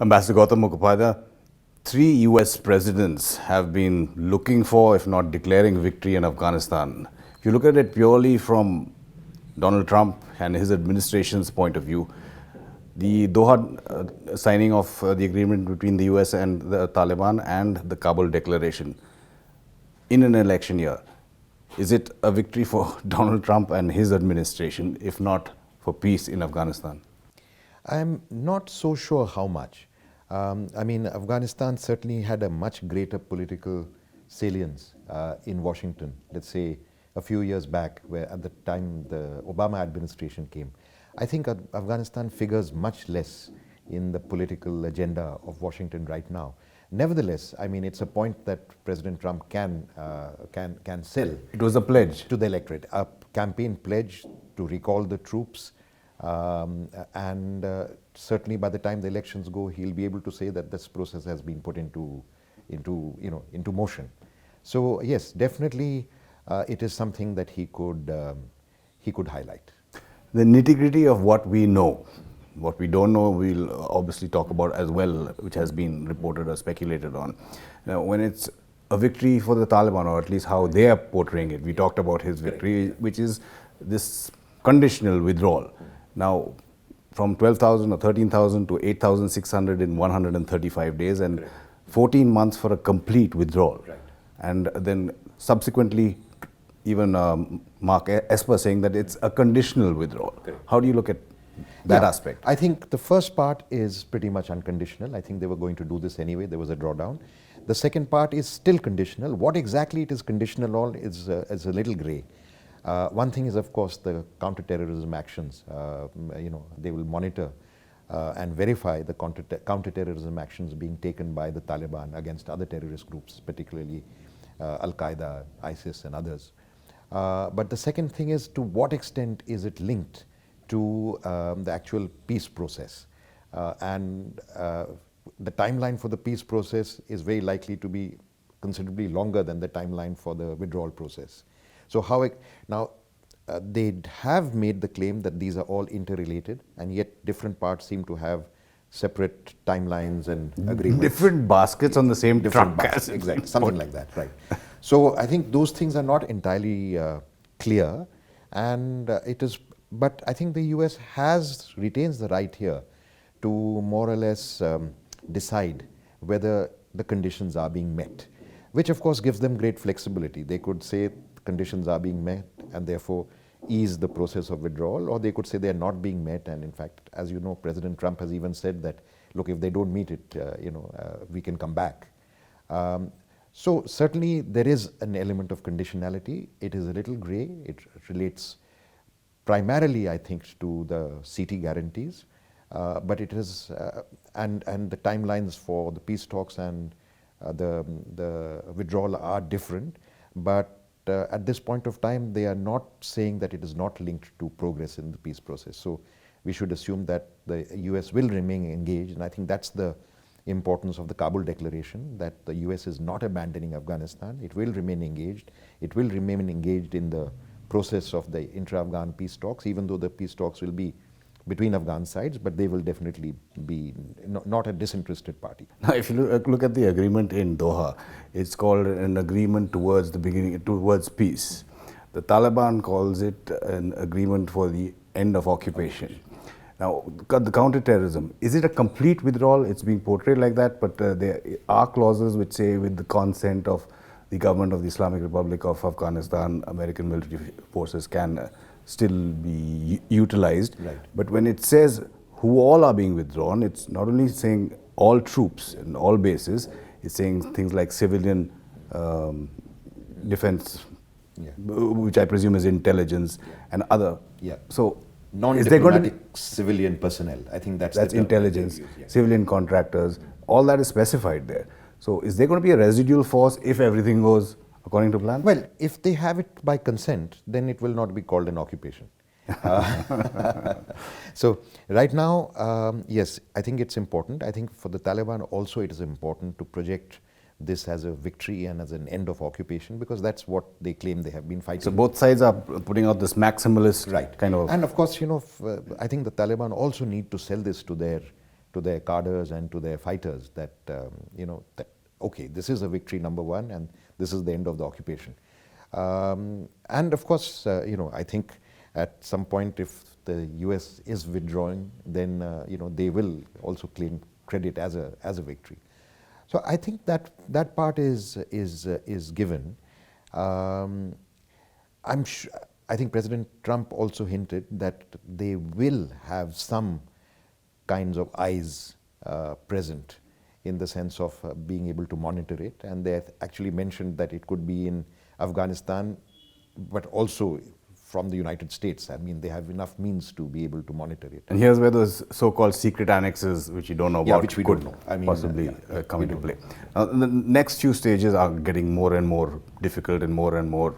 Ambassador Gautam Mukhopadhaya, 3 US presidents have been looking for, if not declaring victory in Afghanistan. If you look at it purely from Donald Trump and his administration's point of view, the Doha signing of the agreement between the US and the Taliban and the Kabul declaration in an election year, is it a victory for Donald Trump and his administration, if not for peace in Afghanistan? I'm not so sure how much. I mean, Afghanistan certainly had a much greater political salience in Washington, let's say a few years back, where at the time the Obama administration came. I think Afghanistan figures much less in the political agenda of Washington right now. Nevertheless, I mean, it's a point that President Trump can sell. It was a pledge to the electorate, a campaign pledge to recall the troops, and certainly by the time the elections go, he'll be able to say that this process has been put into motion. So yes, definitely, it is something that he could highlight. The nitty-gritty of what we know. What we don't know, we'll obviously talk about as well, which has been reported or speculated on. Now, when it's a victory for the Taliban, or at least how they are portraying it, we talked about his victory, which is this conditional withdrawal. Now, from 12,000 or 13,000 to 8,600 in 135 days, and 14 months for a complete withdrawal. Right. And then subsequently, even Mark Esper saying that it's a conditional withdrawal. Correct. How do you look at that aspect? I think the first part is pretty much unconditional. I think they were going to do this anyway. There was a drawdown. The second part is still conditional. What exactly it is conditional on is a little gray. One thing is, of course, the counterterrorism actions. They will monitor and verify the counterterrorism actions being taken by the Taliban against other terrorist groups, particularly Al-Qaeda, ISIS, and others. But the second thing is, to what extent is it linked to the actual peace process? And the timeline for the peace process is very likely to be considerably longer than the timeline for the withdrawal process. So they have made the claim that these are all interrelated, and yet different parts seem to have separate timelines and agreements. Different baskets on the same different truck. baskets, exactly, something like that, right. So I think those things are not entirely clear, and but I think the US retains the right here to more or less decide whether the conditions are being met, which of course gives them great flexibility. They could say conditions are being met and therefore ease the process of withdrawal, or they could say they are not being met, and in fact, as you know, President Trump has even said that, look, if they don't meet it, we can come back. So certainly there is an element of conditionality. It is a little gray. It relates primarily, I think, to the CT guarantees, but it is, and the timelines for the peace talks and the withdrawal are different, but at this point of time, they are not saying that it is not linked to progress in the peace process. So we should assume that the US will remain engaged, and I think that's the importance of the Kabul declaration, that the US is not abandoning Afghanistan. It will remain engaged. It will remain engaged in the process of the intra-Afghan peace talks, even though the peace talks will be between Afghan sides, but they will definitely be not a disinterested party. Now, if you look at the agreement in Doha, it's called an agreement towards peace. The Taliban calls it an agreement for the end of occupation. Now, the counterterrorism, is it a complete withdrawal? It's being portrayed like that, but there are clauses which say with the consent of the government of the Islamic Republic of Afghanistan, American military forces can still be utilized. Right. But when it says who all are being withdrawn, it's not only saying all troops and all bases, it's saying things like civilian defense, which I presume is intelligence, and other. Yeah. So non-diplomatic civilian personnel. I think that's intelligence, civilian contractors, all that is specified there. So is there going to be a residual force if everything goes according to plan? Well, if they have it by consent, then it will not be called an occupation. So right now, yes, I think it's important. I think for the Taliban also it is important to project this as a victory and as an end of occupation, because that's what they claim they have been fighting. So both sides are putting out this maximalist kind of... And of course, I think the Taliban also need to sell this to to their cadres and to their fighters that, okay, this is a victory, number one, and this is the end of the occupation. And of course, I think at some point, if the US is withdrawing, then they will also claim credit as a victory. So I think that part is given. I think President Trump also hinted that they will have some kinds of eyes present in the sense of being able to monitor it, and they actually mentioned that it could be in Afghanistan, but also from the United States. I mean, they have enough means to be able to monitor it. And here's where those so-called secret annexes, which you don't know about, which we could don't know. I mean, possibly come into play. Now, the next few stages are getting more and more difficult and more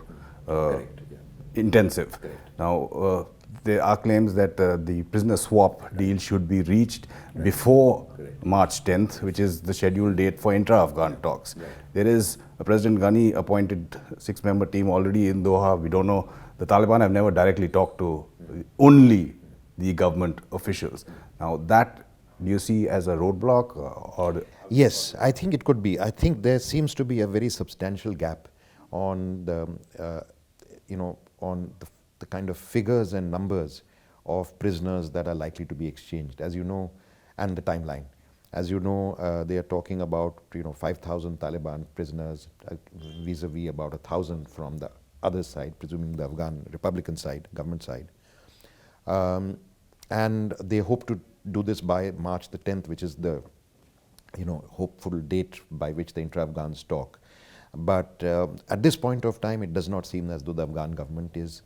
intensive. Correct. Now, there are claims that the prisoner swap deal should be reached before March 10th, which is the scheduled date for intra-Afghan talks. There is a President Ghani appointed 6-member team already in Doha. We don't know. The Taliban have never directly talked to only the government officials. Now, that do you see as a roadblock or? Yes, I think it could be. I think there seems to be a very substantial gap on the, on the kind of figures and numbers of prisoners that are likely to be exchanged, as you know, and the timeline. As you know, they are talking about 5,000 Taliban prisoners vis-a-vis about 1,000 from the other side, presuming the Afghan Republican side, government side. And they hope to do this by March the 10th, which is the hopeful date by which the intra-Afghans talk. But at this point of time, it does not seem as though the Afghan government is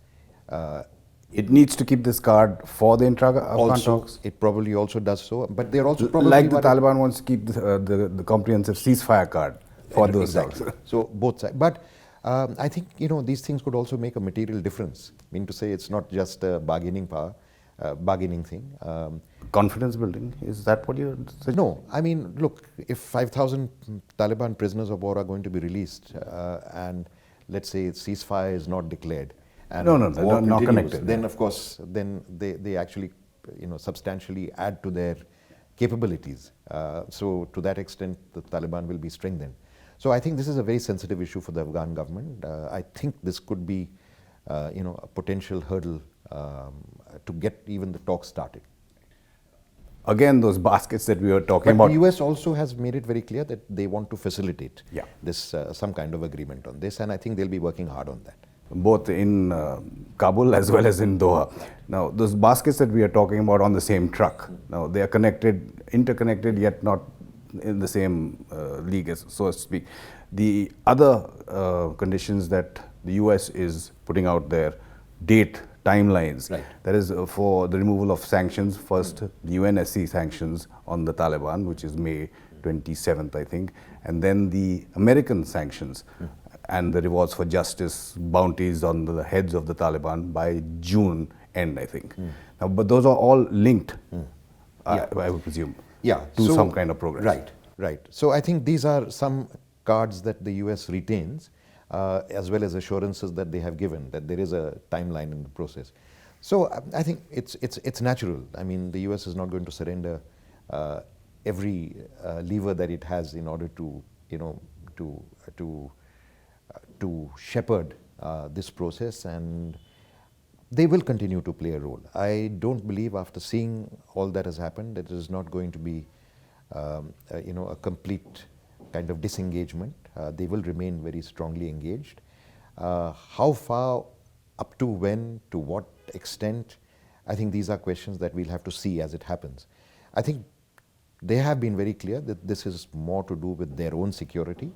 it needs to keep this card for the intra-Afghan talks? It probably also does so, but they're also probably... Like the Taliban wants to keep the comprehensive ceasefire card for those talks. So both sides. But I think, these things could also make a material difference. I mean to say it's not just a bargaining power, bargaining thing. Confidence building, is that what you're saying? No, I mean, look, if 5,000 Taliban prisoners of war are going to be released and let's say ceasefire is not declared, and war not connected. Then of course, then they actually, substantially add to their capabilities. So to that extent, the Taliban will be strengthened. So I think this is a very sensitive issue for the Afghan government. I think this could be, a potential hurdle to get even the talks started. Again, those baskets that we were talking about. The US also has made it very clear that they want to facilitate this some kind of agreement on this, and I think they'll be working hard on that. Both in Kabul as well as in Doha. Now, those baskets that we are talking about on the same truck, now they are connected, interconnected, yet not in the same league, so to speak. The other conditions that the US is putting out there, date, timelines, that is for the removal of sanctions. First, the UNSC sanctions on the Taliban, which is May 27th, I think, and then the American sanctions and the rewards for justice, bounties on the heads of the Taliban by June end, I think. Now, but those are all linked, I would presume, to some kind of progress. Right. So I think these are some cards that the US retains, as well as assurances that they have given that there is a timeline in the process. So I think it's natural. I mean, the US is not going to surrender every lever that it has in order to shepherd this process, and they will continue to play a role. I don't believe, after seeing all that has happened, that it is not going to be a complete kind of disengagement. They will remain very strongly engaged. How far, up to when, to what extent, I think these are questions that we'll have to see as it happens. I think they have been very clear that this is more to do with their own security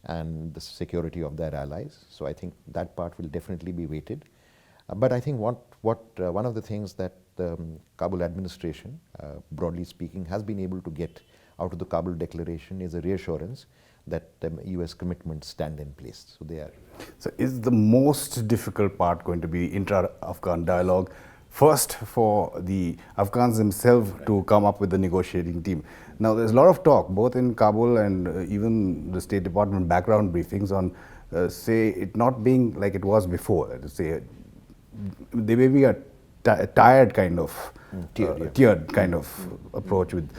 and the security of their allies. So I think that part will definitely be weighted. But I think one of the things that the Kabul administration, broadly speaking, has been able to get out of the Kabul declaration is a reassurance that the US commitments stand in place. So they are. So is the most difficult part going to be intra-Afghan dialogue? First, for the Afghans themselves to come up with the negotiating team. Now, there's a lot of talk, both in Kabul and even the State Department background briefings on, say, it not being like it was before. Say, there may be a tired kind of, tiered kind of approach with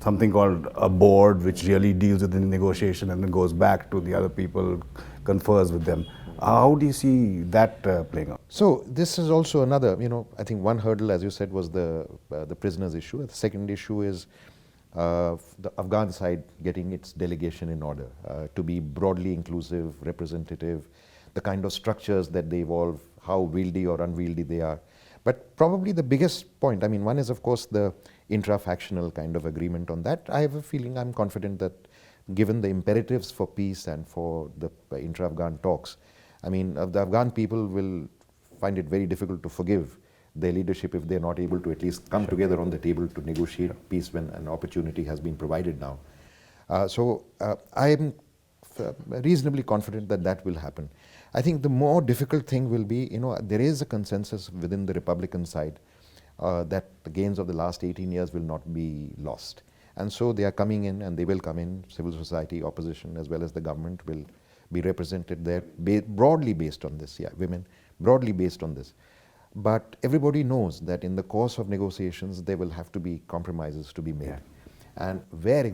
something called a board which really deals with the negotiation and then goes back to the other people, confers with them. How do you see that playing out? So this is also another, I think one hurdle, as you said, was the prisoners issue. The second issue is the Afghan side getting its delegation in order to be broadly inclusive, representative, the kind of structures that they evolve, how wieldy or unwieldy they are. But probably the biggest point, one is of course the intra-factional kind of agreement on that. I have a feeling, I'm confident that given the imperatives for peace and for the intra-Afghan talks, the Afghan people will find it very difficult to forgive their leadership if they're not able to at least come together on the table to negotiate peace when an opportunity has been provided now. I am reasonably confident that that will happen. I think the more difficult thing will be, there is a consensus within the Republican side that the gains of the last 18 years will not be lost. And so they are coming in, and they will come in, civil society, opposition, as well as the government will be represented there, broadly based on this, women, broadly based on this. But everybody knows that in the course of negotiations, there will have to be compromises to be made. And what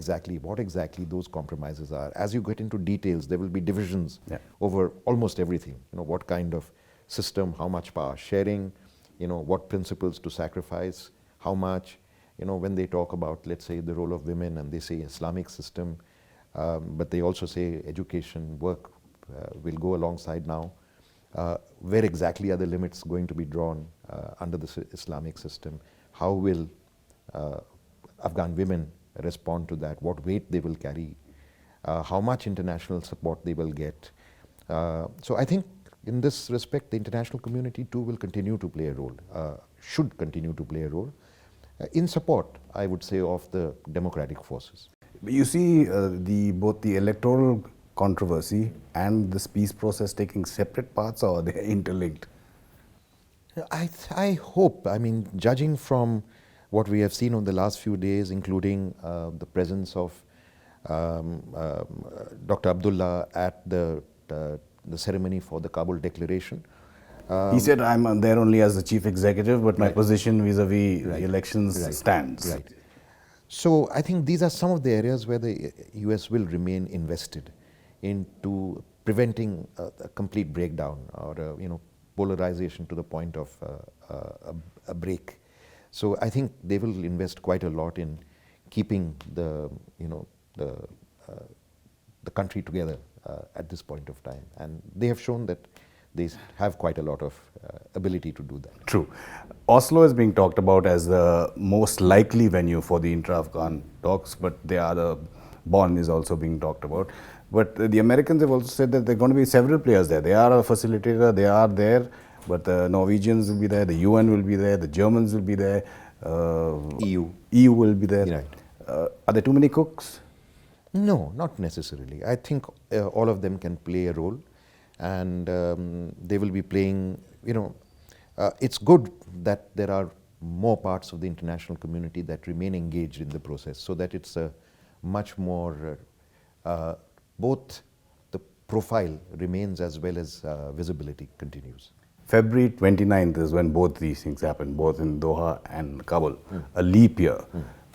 exactly those compromises are. As you get into details, there will be divisions over almost everything. What kind of system, how much power sharing, what principles to sacrifice, how much, when they talk about, let's say, the role of women, and they say Islamic system, but they also say education, work will go alongside now. Where exactly are the limits going to be drawn under the Islamic system? How will Afghan women respond to that? What weight they will carry? How much international support they will get? So I think in this respect, the international community too will continue to play a role, should continue to play a role in support, I would say, of the democratic forces. You see both the electoral controversy and this peace process taking separate paths, or they're interlinked? I hope, judging from what we have seen over the last few days, including the presence of Dr. Abdullah at the ceremony for the Kabul declaration. He said, I'm there only as the chief executive, but my position vis-a-vis the elections stands. Right. So I think these are some of the areas where the US will remain invested into preventing a complete breakdown or polarization to the point of a break. So I think they will invest quite a lot in keeping the country together at this point of time, and they have shown that they have quite a lot of ability to do that. True. Oslo is being talked about as the most likely venue for the intra-Afghan talks, but Bonn is also being talked about. But the Americans have also said that there are going to be several players there. They are a facilitator, they are there, but the Norwegians will be there, the UN will be there, the Germans will be there, EU will be there. Right. Are there too many cooks? No, not necessarily. I think all of them can play a role, and they will be playing, it's good that there are more parts of the international community that remain engaged in the process, so that it's a much more, both the profile remains as well as visibility continues. February 29th is when both these things happen, both in Doha and Kabul. A leap year.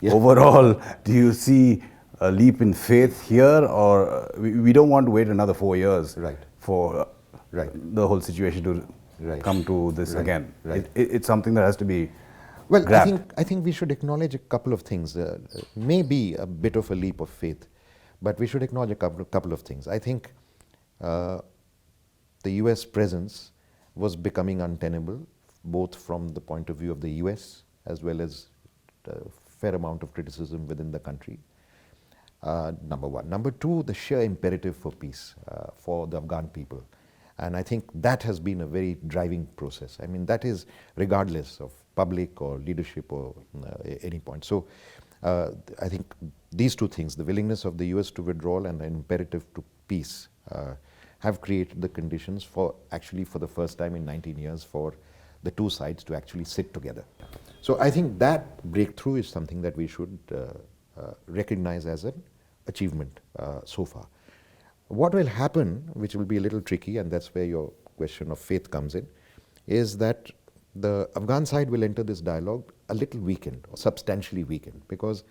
Yeah. Overall, do you see a leap in faith here, or we don't want to wait another 4 years for the whole situation to come to this again? It's something that has to be grabbed. I think we should acknowledge a couple of things. Maybe a bit of a leap of faith, but we should acknowledge a couple of things. I think the US presence was becoming untenable, both from the point of view of the US as well as a fair amount of criticism within the country. Number one. Number two, the sheer imperative for peace for the Afghan people. And I think that has been a very driving process. That is regardless of public or leadership or any point. So I think these two things, the willingness of the US to withdraw and the imperative to peace, have created the conditions for the first time in 19 years for the two sides to actually sit together. So I think that breakthrough is something that we should recognize as an achievement so far. What will happen, which will be a little tricky, and that's where your question of faith comes in, is that the Afghan side will enter this dialogue a little weakened or substantially weakened, because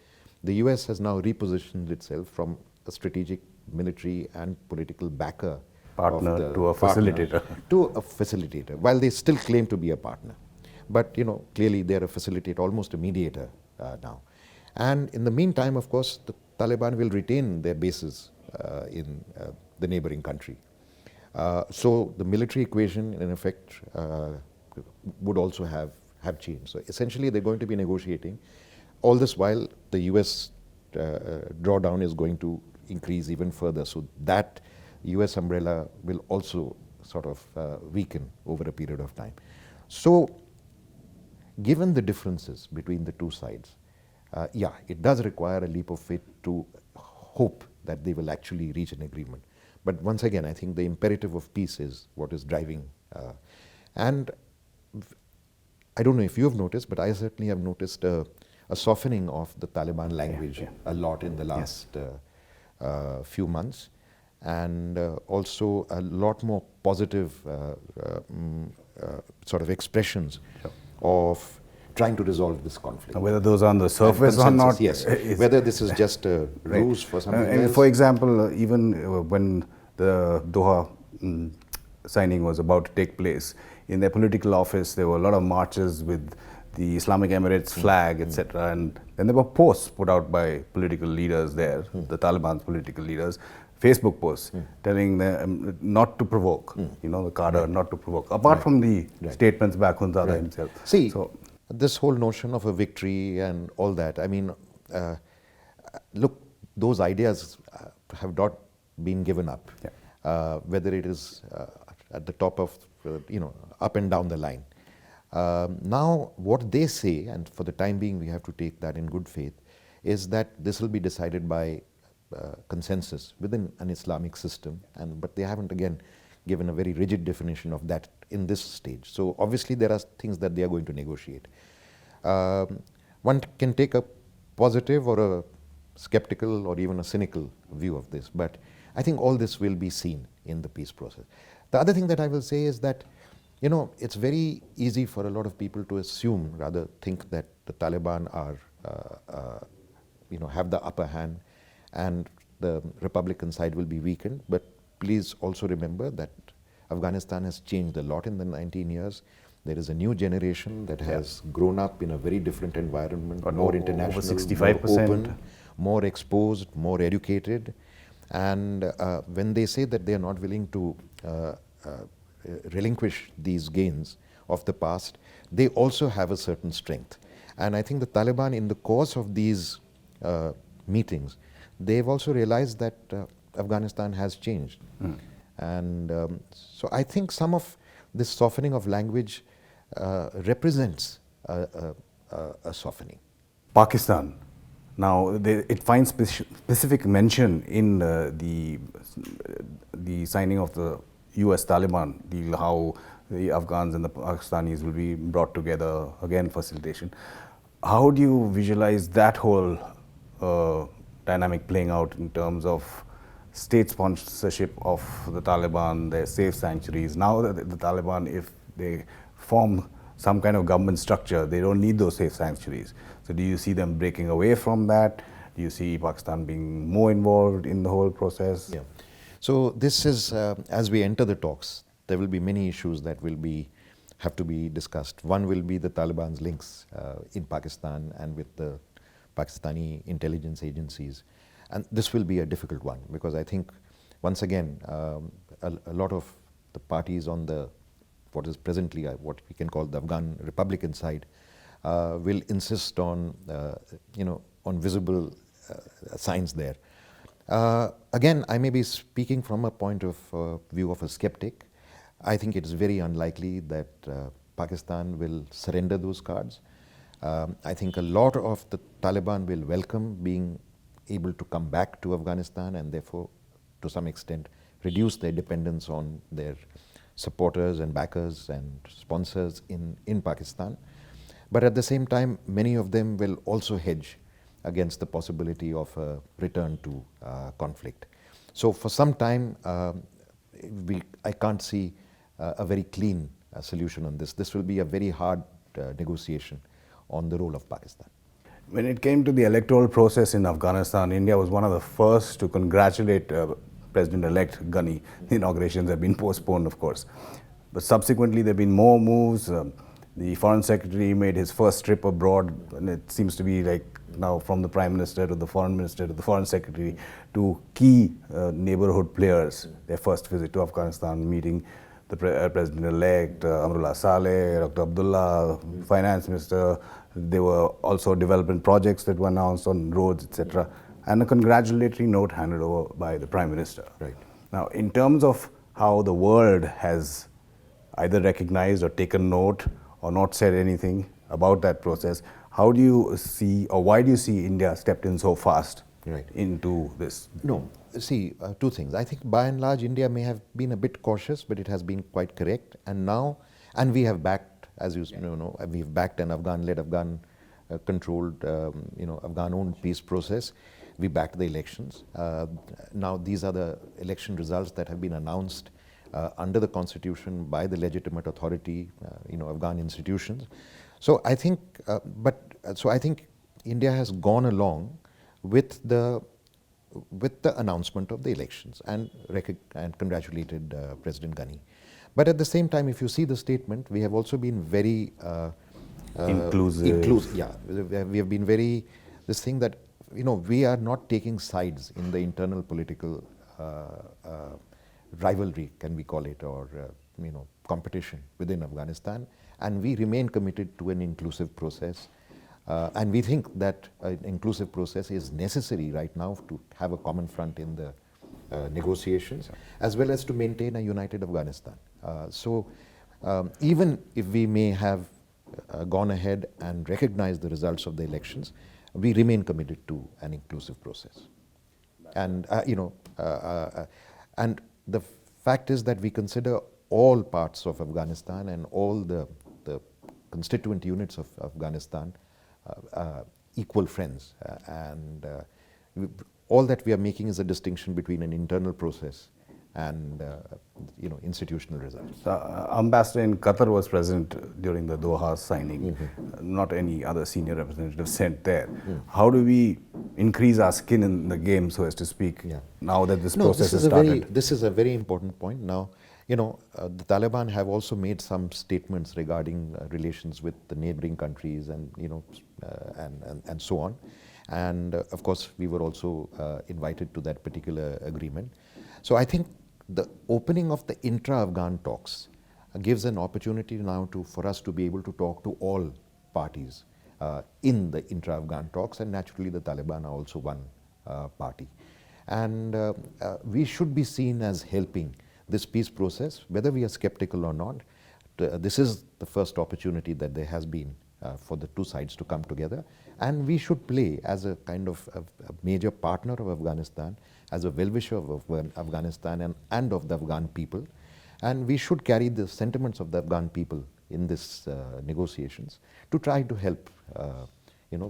the US has now repositioned itself from a strategic military and political backer Partner of the to a partner facilitator. to a facilitator, while they still claim to be a partner. But clearly they're a facilitator, almost a mediator now. And in the meantime, of course, the Taliban will retain their bases in the neighboring country. So the military equation, in effect, would also have changed. So essentially, they're going to be negotiating. All this while, the US drawdown is going to increase even further. So that US umbrella will also sort of weaken over a period of time. So given the differences between the two sides, yeah, it does require a leap of faith to hope that they will actually reach an agreement. But once again, I think the imperative of peace is what is driving. And I don't know if you have noticed, but I certainly have noticed a softening of the Taliban language a lot in the last few months, and also a lot more positive sort of expressions of trying to resolve this conflict. Whether those are on the surface or not. Yes. Whether this is just a ruse for something and else. for example, even when the Doha signing was about to take place, in their political office there were a lot of marches with the Islamic Emirates flag, etc. And then there were posts put out by political leaders there, the Taliban's political leaders, Facebook posts telling them not to provoke, the cadre not to provoke, apart from the statements by Akhundzada himself. See, this whole notion of a victory and all that, I mean, look, those ideas have not been given up, whether it is at the top of, up and down the line. Now, what they say, and for the time being we have to take that in good faith, is that this will be decided by consensus within an Islamic system, but they haven't again given a very rigid definition of that in this stage. So obviously there are things that they are going to negotiate. One can take a positive or a skeptical or even a cynical view of this, but I think all this will be seen in the peace process. The other thing that I will say is that it's very easy for a lot of people to assume, rather think that the Taliban are, have the upper hand and the Republican side will be weakened. But please also remember that Afghanistan has changed a lot in the 19 years. There is a new generation that has grown up in a very different environment, more international, over 65%. more open, more exposed, more educated. And when they say that they are not willing to relinquish these gains of the past, they also have a certain strength. And I think the Taliban, in the course of these meetings, they've also realized that Afghanistan has changed. And so I think some of this softening of language represents a softening. Pakistan. Now, it finds specific mention in the signing of the US-Taliban deal, how the Afghans and the Pakistanis will be brought together, again facilitation. How do you visualize that whole dynamic playing out in terms of state sponsorship of the Taliban, their safe sanctuaries? Now that the Taliban, if they form some kind of government structure, they don't need those safe sanctuaries. So do you see them breaking away from that? Do you see Pakistan being more involved in the whole process? Yeah. So this is, as we enter the talks, there will be many issues that will have to be discussed. One will be the Taliban's links in Pakistan and with the Pakistani intelligence agencies. And this will be a difficult one because I think, once again, a lot of the parties on what is presently what we can call the Afghan Republican side will insist on, on visible signs there. Again, I may be speaking from a point of view of a skeptic. I think it is very unlikely that Pakistan will surrender those cards. I think a lot of the Taliban will welcome being able to come back to Afghanistan and therefore, to some extent, reduce their dependence on their supporters and backers and sponsors in Pakistan. But at the same time, many of them will also hedge against the possibility of a return to conflict. So for some time, I can't see a very clean solution on this. This will be a very hard negotiation on the role of Pakistan. When it came to the electoral process in Afghanistan, India was one of the first to congratulate President-elect Ghani. The inaugurations have been postponed, of course. But subsequently, there have been more moves. The Foreign Secretary made his first trip abroad, and it seems to be like now from the Prime Minister to the Foreign Minister to the Foreign Secretary to key neighborhood players. Their first visit to Afghanistan, meeting the President-elect, Amrullah Saleh, Dr. Abdullah, Finance Minister. There were also development projects that were announced on roads, etc. And a congratulatory note handed over by the Prime Minister. Right. Now, in terms of how the world has either recognized or taken note or not said anything about that process, how do you see, or why do you see India stepped in so fast into this? No, see, two things. I think by and large, India may have been a bit cautious, but it has been quite correct. And now, and we have backed, as you know, we've backed an Afghan-led, Afghan-controlled, Afghan-owned peace process. We backed the elections. Now, these are the election results that have been announced under the constitution by the legitimate authority, Afghan institutions. So I think, I think India has gone along with the announcement of the elections and congratulated President Ghani. But at the same time, if you see the statement, we have also been very inclusive. Yeah, we have been very this thing that we are not taking sides in the internal political rivalry, can we call it, or competition within Afghanistan, and we remain committed to an inclusive process. And we think that an inclusive process is necessary right now to have a common front in the negotiations, as well as to maintain a united Afghanistan. Even if we may have gone ahead and recognized the results of the elections, we remain committed to an inclusive process. And and the fact is that we consider all parts of Afghanistan and all the constituent units of Afghanistan equal friends, all that we are making is a distinction between an internal process and institutional results. Ambassador in Qatar was present during the Doha signing. Not any other senior representative sent there. How do we increase our skin in the game, so as to speak, now that this process has started? This is a very important point. Now, the Taliban have also made some statements regarding relations with the neighboring countries and and so on. And of course, we were also invited to that particular agreement. So I think the opening of the intra-Afghan talks gives an opportunity now for us to be able to talk to all parties in the intra-Afghan talks, and naturally the Taliban are also one party. And we should be seen as helping this peace process, whether we are skeptical or not. This is the first opportunity that there has been for the two sides to come together, and we should play as a kind of a major partner of Afghanistan, as a well-wisher of Afghanistan and of the Afghan people, and we should carry the sentiments of the Afghan people in this negotiations to try to help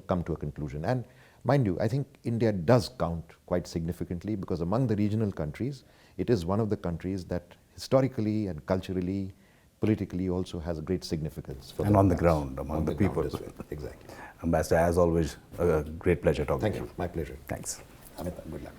come to a conclusion. And mind you, I think India does count quite significantly, because among the regional countries, it is one of the countries that historically and culturally, politically also has a great significance for and on the ground among the people. Well. Exactly. Ambassador, as always, a great pleasure talking to you. Thank you. My pleasure. Thanks. Amitabh, good luck.